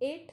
8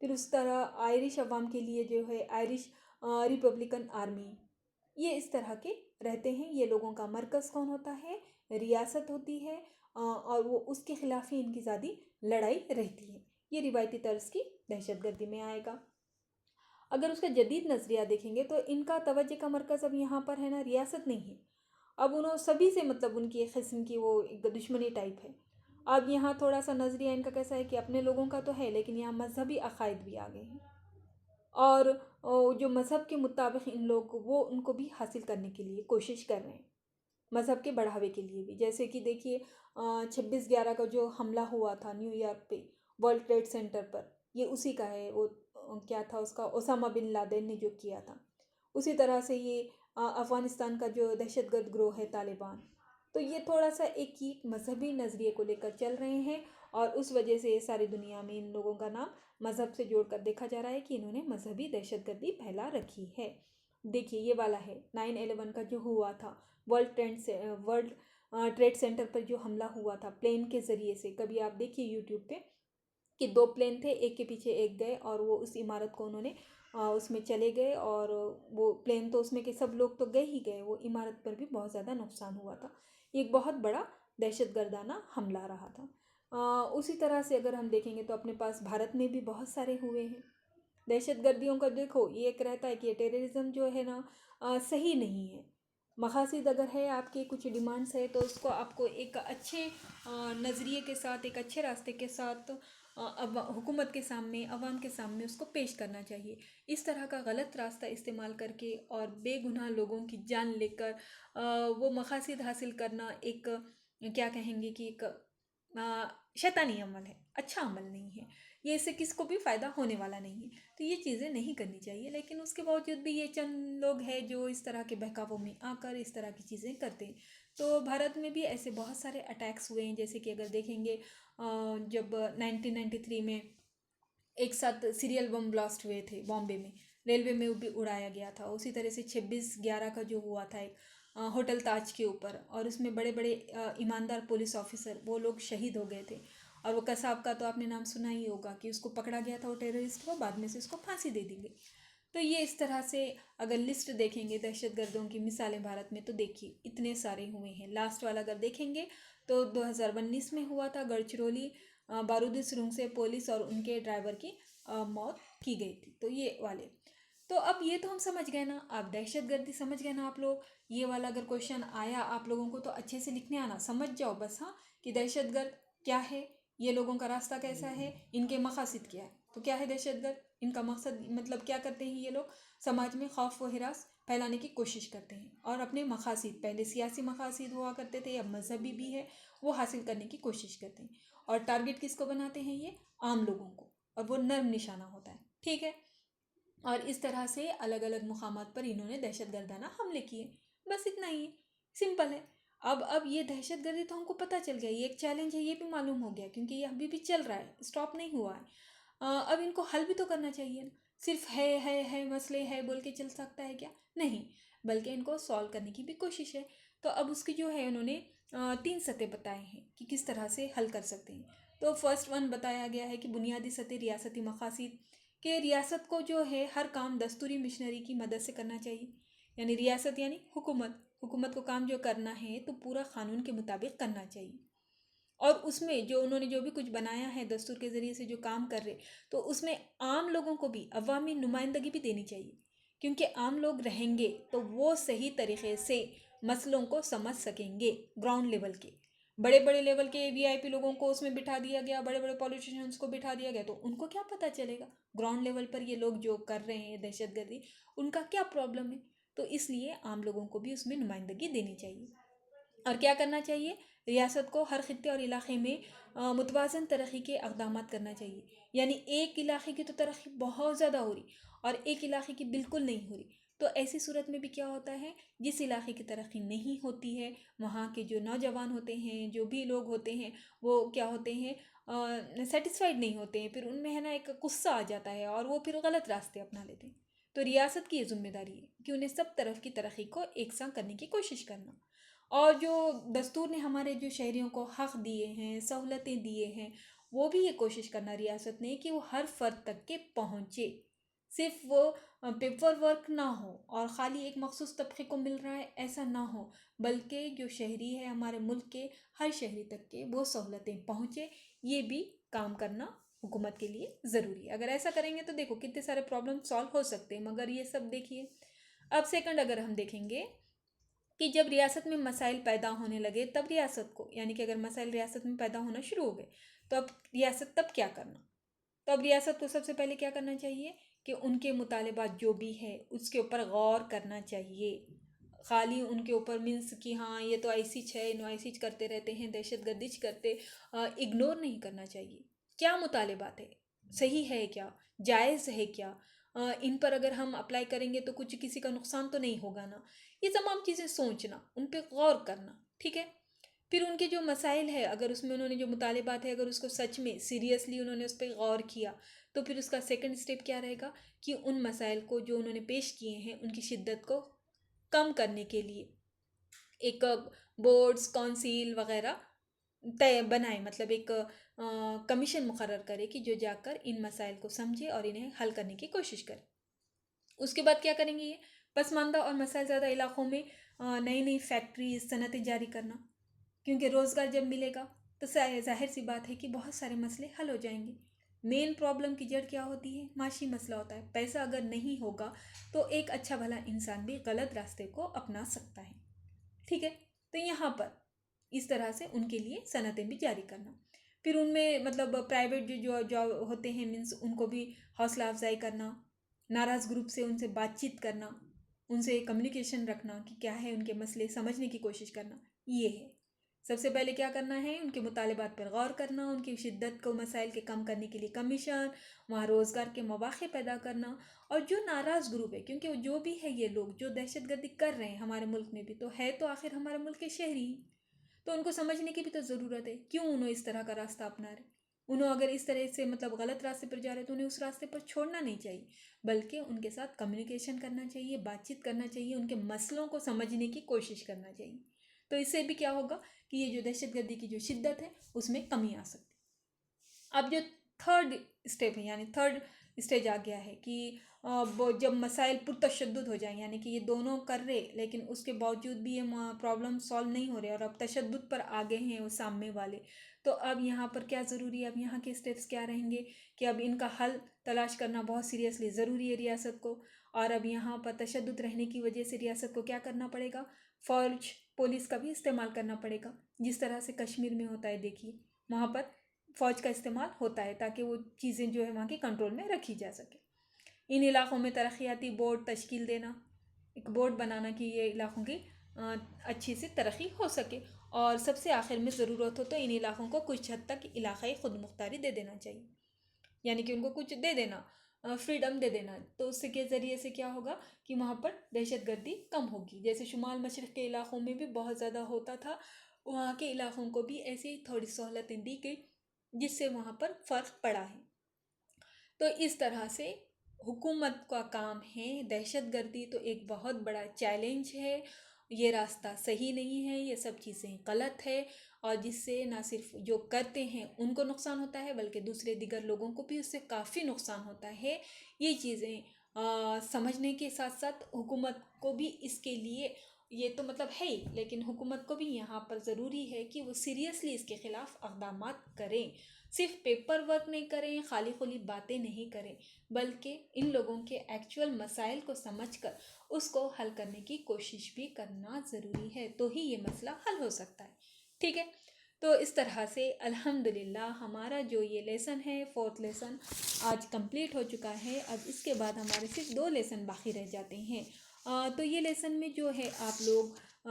پھر اس طرح آئرش عوام کے لیے جو ہے آئرش ریپبلکن آرمی، یہ اس طرح کے رہتے ہیں۔ یہ لوگوں کا مرکز کون ہوتا ہے؟ ریاست ہوتی ہے، اور وہ اس کے خلاف ہی ان کی ذاتی لڑائی رہتی ہے۔ یہ روایتی طرز کی دہشت گردی میں آئے گا۔ اگر اس کا جدید نظریہ دیکھیں گے تو ان کا توجہ کا مرکز اب یہاں پر ہے نا، ریاست نہیں ہے۔ اب انہوں سبھی سے مطلب ان کی ایک قسم کی وہ ایک دشمنی ٹائپ ہے۔ اب یہاں تھوڑا سا نظریہ ان کا کیسا ہے کہ اپنے لوگوں کا تو ہے، لیکن یہاں مذہبی عقائد بھی آ گئے ہیں، اور جو مذہب کے مطابق ان لوگ وہ ان کو بھی حاصل کرنے کے لیے کوشش کر رہے ہیں، مذہب کے بڑھاوے کے لیے بھی۔ جیسے کہ دیکھیے 26/11 کا جو حملہ ہوا تھا نیو یارک پہ ورلڈ ٹریڈ سینٹر پر، یہ اسی کا ہے۔ وہ کیا تھا اس کا، اسامہ بن لادن نے جو کیا تھا۔ اسی طرح سے یہ افغانستان کا جو دہشت گرد گروہ ہے طالبان، تو یہ تھوڑا سا ایک ہی مذہبی نظریے کو لے کر چل رہے ہیں، اور اس وجہ سے ساری دنیا میں ان لوگوں کا نام مذہب سے جوڑ کر دیکھا جا رہا ہے کہ انہوں نے مذہبی دہشت گردی پھیلا رکھی ہے۔ دیکھیے یہ والا ہے 9/11 کا جو ہوا تھا، ورلڈ ٹریڈ سینٹر پر جو حملہ ہوا تھا پلین کے ذریعے سے۔ کبھی آپ دیکھیے یوٹیوب پہ کہ 2 پلین تھے، ایک کے پیچھے ایک گئے، اور وہ اس عمارت کو انہوں نے اس میں چلے گئے، اور وہ پلین تو اس میں کہ سب لوگ تو گئے ہی گئے، وہ عمارت پر بھی بہت زیادہ نقصان ہوا تھا۔ یہ ایک بہت بڑا دہشت گردانہ حملہ رہا تھا۔ اسی طرح سے اگر ہم دیکھیں گے تو اپنے پاس بھارت میں بھی بہت سارے ہوئے ہیں دہشت گردیوں کا۔ دیکھو یہ ایک رہتا ہے کہ ٹیررزم جو ہے نا صحیح نہیں ہے۔ مقاصد اگر ہے آپ کے کچھ ڈیمانڈس ہے تو اس کو آپ کو ایک اچھے نظریے کے ساتھ، ایک اچھے راستے کے ساتھ حکومت کے سامنے، عوام کے سامنے اس کو پیش کرنا چاہیے۔ اس طرح کا غلط راستہ استعمال کر کے اور بے گناہ لوگوں کی جان لے کر وہ مقاصد حاصل کرنا ایک کیا کہیں گے کہ ایک شیطانی عمل ہے، اچھا عمل نہیں ہے۔ یہ اس سے کس کو بھی فائدہ ہونے والا نہیں ہے، تو یہ چیزیں نہیں کرنی چاہیے۔ لیکن اس کے باوجود بھی یہ چند لوگ ہیں جو اس طرح کے بہکاووں میں آ کر اس طرح کی چیزیں کرتے ہیں۔ تو بھارت میں بھی ایسے بہت سارے اٹیکس ہوئے ہیں، جیسے کہ اگر دیکھیں گے جب 1993 میں ایک ساتھ سیریل بم بلاسٹ ہوئے تھے بامبے میں، ریلوے میں بھی اڑایا گیا تھا۔ اسی طرح سے 26/11 کا جو ہوا تھا ایک ہوٹل تاج کے اوپر، اور اس میں بڑے بڑے ایماندار پولیس آفیسر وہ لوگ شہید ہو گئے تھے۔ اور وہ قصاب کا تو آپ نے نام سنا ہی ہوگا کہ اس کو پکڑا گیا تھا، وہ ٹیررسٹ کو، بعد میں سے اس کو پھانسی دے دی گئی۔ تو یہ اس طرح سے اگر لسٹ دیکھیں گے دہشت گردوں کی مثالیں بھارت میں، تو دیکھیے اتنے سارے ہوئے ہیں۔ لاسٹ والا اگر دیکھیں گے تو 2019 میں ہوا تھا، گڑچرولی بارودی سرنگ سے پولیس اور ان کے ڈرائیور کی موت کی گئی تھی۔ تو یہ والے، تو اب یہ تو ہم سمجھ گئے نا، آپ دہشت گردی سمجھ گئے نا آپ لوگ۔ یہ والا اگر کوشچن آیا آپ لوگوں کو تو اچھے سے لکھنے آنا، سمجھ جاؤ بس، ہاں، کہ دہشت گرد کیا ہے، یہ لوگوں کا راستہ کیسا ہے، ان کے مقاصد کیا ہے۔ تو کیا ہے دہشت گرد؟ ان کا مقصد مطلب کیا کرتے ہیں یہ لوگ؟ سماج میں خوف و ہراس پھیلانے کی کوشش کرتے ہیں، اور اپنے مقاصد، پہلے سیاسی مقاصد ہوا کرتے تھے، اب مذہبی بھی ہے، وہ حاصل کرنے کی کوشش کرتے ہیں۔ اور ٹارگٹ کس کو بناتے ہیں؟ یہ عام لوگوں کو، اور وہ نرم نشانہ ہوتا ہے، ٹھیک ہے۔ اور اس طرح سے الگ الگ مقامات پر انہوں نے دہشت گردانہ حملے کیے، بس اتنا ہی ہے، سمپل ہے۔ اب یہ دہشت گردی تو ہم کو پتہ چل گیا، یہ ایک چیلنج ہے، یہ بھی معلوم ہو گیا، کیونکہ یہ ابھی بھی چل رہا ہے، اسٹاپ نہیں ہوا ہے۔ اب ان کو حل بھی تو کرنا چاہیے نا، صرف ہے مسئلے ہے بول کے چل سکتا ہے کیا؟ نہیں، بلکہ ان کو سالو کرنے کی بھی کوشش ہے۔ تو اب اس کی جو ہے انہوں نے 3 سطح بتائے ہیں کہ کس طرح سے حل کر سکتے ہیں۔ تو فرسٹ ون بتایا گیا ہے کہ بنیادی سطح ریاستی مقاصد، کہ ریاست کو جو ہے ہر کام دستوری مشنری کی مدد سے کرنا چاہیے، یعنی ریاست یعنی حکومت کو کام جو کرنا ہے تو پورا قانون کے مطابق کرنا چاہیے۔ اور اس میں جو انہوں نے جو بھی کچھ بنایا ہے دستور کے ذریعے سے جو کام کر رہے، تو اس میں عام لوگوں کو بھی عوامی نمائندگی بھی دینی چاہیے، کیونکہ عام لوگ رہیں گے تو وہ صحیح طریقے سے مسئلوں کو سمجھ سکیں گے۔ گراؤنڈ لیول کے بڑے بڑے لیول کے VIP لوگوں کو اس میں بٹھا دیا گیا، بڑے بڑے پولیٹیشینز کو بٹھا دیا گیا، تو ان کو کیا پتہ چلے گا گراؤنڈ لیول پر یہ لوگ جو کر رہے ہیں دہشت گردی، ان کا کیا پرابلم ہے؟ تو اس لیے عام لوگوں کو بھی اس میں نمائندگی دینی چاہیے۔ اور کیا کرنا چاہیے؟ ریاست کو ہر خطے اور علاقے میں متوازن ترقی کے اقدامات کرنا چاہیے، یعنی ایک علاقے کی تو ترقی بہت زیادہ ہو رہی اور ایک علاقے کی بالکل نہیں ہو رہی، تو ایسی صورت میں بھی کیا ہوتا ہے، جس علاقے کی ترقی نہیں ہوتی ہے وہاں کے جو نوجوان ہوتے ہیں، جو بھی لوگ ہوتے ہیں، وہ کیا ہوتے ہیں، سیٹسفائیڈ نہیں ہوتے ہیں، پھر ان میں ہے نا ایک غصہ آ جاتا ہے اور وہ پھر غلط راستے اپنا لیتے ہیں۔ تو ریاست کی یہ ذمہ داری ہے کہ انہیں سب طرف کی ترقی کو یکساں کرنے کی کوشش کرنا۔ اور جو دستور نے ہمارے جو شہریوں کو حق دیے ہیں، سہولتیں دیے ہیں، وہ بھی یہ کوشش کرنا ریاست نے کہ وہ ہر فرد تک کے پہنچے، صرف وہ پیپر ورک نہ ہو اور خالی ایک مخصوص طبقے کو مل رہا ہے ایسا نہ ہو، بلکہ جو شہری ہے ہمارے ملک کے ہر شہری تک کے وہ سہولتیں پہنچے، یہ بھی کام کرنا حکومت کے لیے ضروری ہے۔ اگر ایسا کریں گے تو دیکھو کتنے سارے پرابلم سالو ہو سکتے ہیں۔ مگر یہ سب دیکھیے، اب سیکنڈ اگر ہم دیکھیں گے کہ جب ریاست میں مسائل پیدا ہونے لگے تب ریاست کو، یعنی کہ اگر مسائل ریاست میں پیدا ہونا شروع ہو گئے تو اب ریاست تب کیا کرنا؟ تو اب ریاست کو سب سے پہلے کیا کرنا چاہیے کہ ان کے مطالبات جو بھی ہے اس کے اوپر غور کرنا چاہیے۔ خالی ان کے اوپر مینس کہ ہاں یہ تو ایسیچ ہے، انو ایسیچ کرتے رہتے ہیں، دہشت گردیچ کرتے، اگنور نہیں کرنا چاہیے۔ کیا مطالبات ہے، صحیح ہے کیا، جائز ہے کیا، ان پر اگر ہم اپلائی کریں گے تو کچھ کسی کا نقصان تو نہیں ہوگا نا، یہ تمام چیزیں سوچنا، ان پہ غور کرنا، ٹھیک ہے۔ پھر ان کے جو مسائل ہے اگر اس میں انہوں نے جو مطالبات ہے اگر اس کو سچ میں سیریسلی انہوں نے اس پہ غور کیا تو پھر اس کا سیکنڈ سٹیپ کیا رہے گا کہ ان مسائل کو جو انہوں نے پیش کیے ہیں ان کی شدت کو کم کرنے کے لیے ایک بورڈز کونسل وغیرہ بنائے، مطلب ایک کمیشن مقرر کرے کہ جو جا کر ان مسائل کو سمجھے اور انہیں حل کرنے کی کوشش کرے۔ اس کے بعد کیا کریں گے، یہ پسماندہ اور مسائل زیادہ علاقوں میں نئی نئی فیکٹریز صنعتیں جاری کرنا، کیونکہ روزگار جب ملے گا تو ظاہر سی بات ہے کہ بہت سارے مسئلے حل ہو جائیں گے۔ مین پرابلم کی جڑ کیا ہوتی ہے، معاشی مسئلہ ہوتا ہے۔ پیسہ اگر نہیں ہوگا تو ایک اچھا بھلا انسان بھی غلط راستے کو اپنا سکتا ہے، ٹھیک ہے۔ تو یہاں پر اس طرح سے ان کے لیے صنعتیں بھی جاری کرنا، پھر ان میں مطلب پرائیویٹ جو ہوتے ہیں مینس ان کو بھی حوصلہ افزائی کرنا، ناراض گروپ سے ان سے بات چیت کرنا، ان سے کمیونیکیشن رکھنا کہ کیا ہے ان کے مسئلے سمجھنے کی کوشش کرنا، یہ ہے۔ سب سے پہلے کیا کرنا ہے، ان کے مطالبات پر غور کرنا، ان کی شدت کو مسائل کے کم کرنے کے لیے کمیشن، وہاں روزگار کے مواقع پیدا کرنا، اور جو ناراض گروپ ہے کیونکہ جو بھی ہے یہ لوگ جو دہشت گردی کر رہے ہیں ہمارے ملک میں بھی تو ہے تو آخر ہمارے ملک کے شہری ہی، تو ان کو سمجھنے کی بھی تو ضرورت ہے کیوں انہوں اس طرح کا راستہ اپنا رہے۔ انہوں اگر اس طرح سے مطلب غلط راستے پر جا رہے تو انہیں اس راستے پر چھوڑنا نہیں چاہیے، بلکہ ان کے ساتھ کمیونیکیشن کرنا چاہیے، بات چیت کرنا چاہیے، ان کے مسئلوں کو سمجھنے کی کوشش کرنا چاہیے۔ تو اس سے بھی کیا ہوگا کہ یہ جو دہشت گردی کی جو شدت ہے اس میں کمی آ سکتی۔ اب جو تھرڈ اسٹیپ ہے یعنی تھرڈ اسٹیج آ گیا ہے کہ جب مسائل پرتشدد ہو جائیں، یعنی کہ یہ دونوں کر رہے لیکن اس کے باوجود بھی یہ پرابلم سالو نہیں ہو رہے اور اب تشدد پر آگے ہیں وہ سامنے والے، تو اب یہاں پر کیا ضروری ہے، اب یہاں کے اسٹیپس کیا رہیں گے کہ اب ان کا حل تلاش کرنا بہت سیریسلی ضروری ہے ریاست کو، اور اب یہاں پر تشدد رہنے کی وجہ سے ریاست کو کیا کرنا پڑے گا، فوج پولیس کا بھی استعمال کرنا پڑے گا، جس طرح سے کشمیر میں ہوتا ہے، دیکھیے وہاں پر فوج کا استعمال ہوتا ہے تاکہ وہ چیزیں جو ہے وہاں کی کنٹرول میں رکھی جا سکے۔ ان علاقوں میں ترقیاتی بورڈ تشکیل دینا، ایک بورڈ بنانا کہ یہ علاقوں کی اچھی سے ترقی ہو سکے، اور سب سے آخر میں ضرورت ہو تو ان علاقوں کو کچھ حد تک علاقائی خود مختاری دے دینا چاہیے، یعنی کہ ان کو کچھ دے دینا، فریڈم دے دینا، تو اس کے ذریعے سے کیا ہوگا کہ وہاں پر دہشت گردی کم ہوگی۔ جیسے شمال مشرق کے علاقوں میں بھی بہت زیادہ ہوتا تھا، وہاں کے علاقوں کو بھی ایسی ہی تھوڑی سہولتیں دی گئی جس سے وہاں پر فرق پڑا ہے۔ تو اس طرح سے حکومت کا کام ہے، دہشت گردی تو ایک بہت بڑا چیلنج ہے، یہ راستہ صحیح نہیں ہے، یہ سب چیزیں غلط ہے، اور جس سے نہ صرف جو کرتے ہیں ان کو نقصان ہوتا ہے بلکہ دوسرے دیگر لوگوں کو بھی اس سے کافی نقصان ہوتا ہے۔ یہ چیزیں سمجھنے کے ساتھ ساتھ حکومت کو بھی اس کے لیے یہ تو مطلب ہے ہی، لیکن حکومت کو بھی یہاں پر ضروری ہے کہ وہ سیریسلی اس کے خلاف اقدامات کریں، صرف پیپر ورک نہیں کریں، خالی خالی باتیں نہیں کریں، بلکہ ان لوگوں کے ایکچول مسائل کو سمجھ کر اس کو حل کرنے کی کوشش بھی کرنا ضروری ہے، تو ہی یہ مسئلہ حل ہو سکتا ہے، ٹھیک ہے۔ تو اس طرح سے الحمدللہ ہمارا جو یہ لیسن ہے، 4th لیسن آج کمپلیٹ ہو چکا ہے۔ اب اس کے بعد ہمارے صرف 2 لیسن باقی رہ جاتے ہیں، تو یہ لیسن میں جو ہے آپ لوگ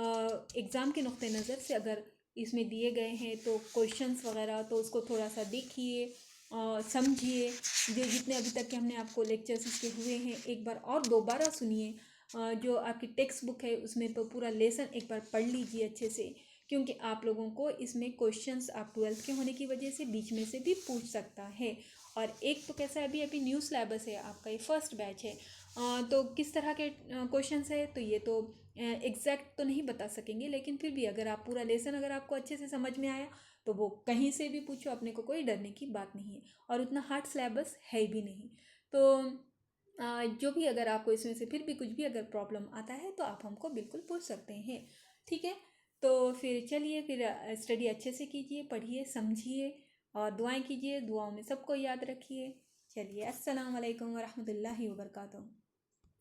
ایگزام کے نقطہ نظر سے اگر اس میں دیے گئے ہیں تو کوشچنس وغیرہ تو اس کو تھوڑا سا دیکھیے، سمجھیے، جو جتنے ابھی تک کے ہم نے آپ کو لیکچرز اس کے ہوئے ہیں ایک بار اور دوبارہ سنیے، جو آپ کی ٹیکسٹ بک ہے اس میں تو پورا لیسن ایک بار پڑھ لیجیے اچھے سے، کیونکہ آپ لوگوں کو اس میں کوشچنس آپ 12th کے ہونے کی وجہ سے بیچ میں سے بھی پوچھ سکتا ہے، اور ایک تو کیسا ہے ابھی نیو سلیبس ہے آپ کا، یہ فرسٹ بیچ ہے، تو کس طرح کے کوشچنس ہے تو یہ تو ایگزیکٹ تو نہیں بتا سکیں گے، لیکن پھر بھی اگر آپ پورا لیسن اگر آپ کو اچھے سے سمجھ میں آیا تو وہ کہیں سے بھی پوچھو، اپنے کو کوئی ڈرنے کی بات نہیں ہے، اور اتنا ہارڈ سلیبس ہے بھی نہیں. تو جو بھی اگر آپ کو اس میں سے پھر بھی کچھ بھی اگر پرابلم آتا ہے تو آپ ہم کو بالکل پوچھ سکتے ہیں. ٹھیک ہے، تو پھر چلیے، پھر اسٹڈی اچھے سے کیجیے، پڑھیے، سمجھیے اور دعائیں کیجیے، دعاؤں میں سب کو یاد رکھیے. چلیے، السلام علیکم ورحمۃ اللہ وبرکاتہ.